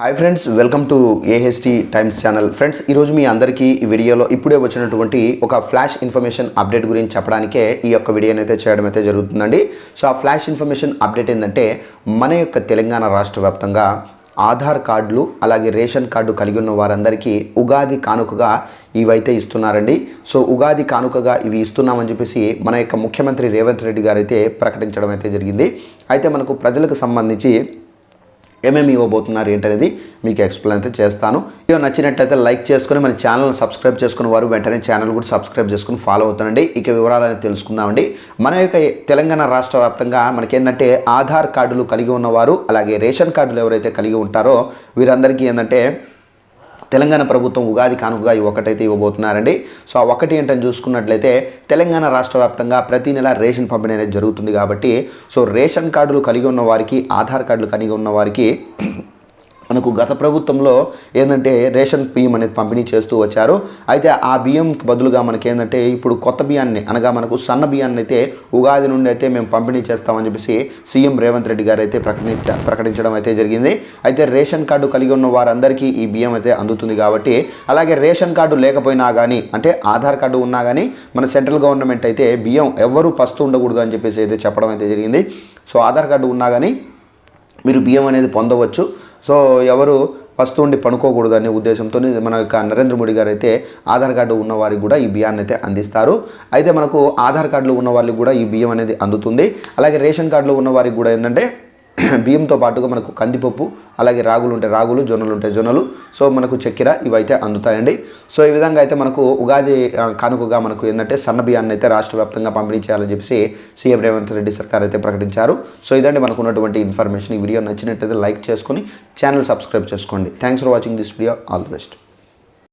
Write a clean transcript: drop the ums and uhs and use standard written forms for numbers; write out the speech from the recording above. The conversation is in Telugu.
Hi friends, welcome to AHT times channel. Friends, ఈరోజు మీ అందరికీ ఈ వీడియోలో ఇప్పుడే వచ్చినటువంటి ఒక ఫ్లాష్ ఇన్ఫర్మేషన్ అప్డేట్ గురించి చెప్పడానికే ఈ యొక్క వీడియోని అయితే చేయడం అయితే జరుగుతుందండి. సో ఆ ఫ్లాష్ ఇన్ఫర్మేషన్ అప్డేట్ ఏంటంటే, మన యొక్క తెలంగాణ రాష్ట్ర వ్యాప్తంగా ఆధార్ కార్డులు అలాగే రేషన్ కార్డు కలిగి ఉన్న వారందరికీ ఉగాది కానుకగా ఇవైతే ఇస్తున్నారండి. సో ఉగాది కానుకగా ఇవి ఇస్తున్నామని చెప్పేసి మన యొక్క ముఖ్యమంత్రి రేవంత్ రెడ్డి గారు అయితే ప్రకటించడం అయితే జరిగింది. అయితే మనకు ప్రజలకు సంబంధించి ఏమేమి ఇవ్వబోతున్నారు ఏంటనేది మీకు ఎక్స్ప్లెయిన్ అయితే చేస్తాను. వీడియో నచ్చినట్లయితే లైక్ చేసుకుని మన ఛానల్ని సబ్స్క్రైబ్ చేసుకున్న వారు వెంటనే ఛానల్ కూడా సబ్స్క్రైబ్ చేసుకుని ఫాలో అవుతానండి. ఇక వివరాలను తెలుసుకుందామండి. మన యొక్క తెలంగాణ రాష్ట్ర వ్యాప్తంగా మనకేంటంటే ఆధార్ కార్డులు కలిగి ఉన్నవారు అలాగే రేషన్ కార్డులు ఎవరైతే కలిగి ఉంటారో వీరందరికీ ఏంటంటే తెలంగాణ ప్రభుత్వం ఉగాది కానుకగా ఒకటైతే ఇవ్వబోతున్నారండి. సో ఆ ఒకటి ఏంటని చూసుకున్నట్లయితే తెలంగాణ రాష్ట్ర వ్యాప్తంగా ప్రతి నెల రేషన్ పంపిణీ అనేది జరుగుతుంది కాబట్టి సో రేషన్ కార్డులు కలిగి ఉన్న వారికి ఆధార్ కార్డులు కలిగి ఉన్న వారికి మనకు గత ప్రభుత్వంలో ఏంటంటే రేషన్ బియ్యం అనేది పంపిణీ చేస్తూ వచ్చారు. అయితే ఆ బియ్యంకి బదులుగా మనకి ఏంటంటే ఇప్పుడు కొత్త బియ్యాన్ని అనగా మనకు సన్న బియ్యాన్ని అయితే ఉగాది నుండి అయితే మేము పంపిణీ చేస్తామని చెప్పేసి సీఎం రేవంత్ రెడ్డి గారు అయితే ప్రకటించడం అయితే జరిగింది. అయితే రేషన్ కార్డు కలిగి ఉన్న వారందరికీ ఈ బియ్యం అయితే అందుతుంది కాబట్టి అలాగే రేషన్ కార్డు లేకపోయినా కానీ అంటే ఆధార్ కార్డు ఉన్నా కానీ మన సెంట్రల్ గవర్నమెంట్ అయితే బియ్యం ఎవరు పస్తు ఉండకూడదు అని చెప్పేసి అయితే చెప్పడం అయితే జరిగింది. సో ఆధార్ కార్డు ఉన్నా కానీ మీరు బియ్యం అనేది పొందవచ్చు. సో ఎవరు ఫస్ట్ ఉండి పనుకోకూడదు అనే ఉద్దేశంతో మన యొక్క నరేంద్ర మోడీ గారు అయితే ఆధార్ కార్డు ఉన్న వారికి కూడా ఈ బియ్యాన్ని అయితే అందిస్తారు. అయితే మనకు ఆధార్ కార్డులు ఉన్న వాళ్ళకి కూడా ఈ బియ్యం అనేది అందుతుంది. అలాగే రేషన్ కార్డులు ఉన్న వారికి కూడా ఏంటంటే బియ్యంతో పాటుగా మనకు కందిపప్పు అలాగే రాగులు ఉంటే రాగులు, జొన్నలు ఉంటే జొన్నలు, సో మనకు చక్కెర ఇవైతే అందుతాయండి. సో ఈ విధంగా అయితే మనకు ఉగాది కానుకగా మనకు ఏంటంటే సన్న బియ్యాన్ని అయితే రాష్ట్ర వ్యాప్తంగా పంపిణీ చేయాలని చెప్పేసి సీఎం రేవంత్ రెడ్డి సర్కార్ అయితే ప్రకటించారు. సో ఇదండి మనకు ఉన్నటువంటి ఇన్ఫర్మేషన్. ఈ వీడియో నచ్చినట్లయితే లైక్ చేసుకొని ఛానల్ సబ్స్క్రైబ్ చేసుకోండి. Thanks for watching this video. All the best.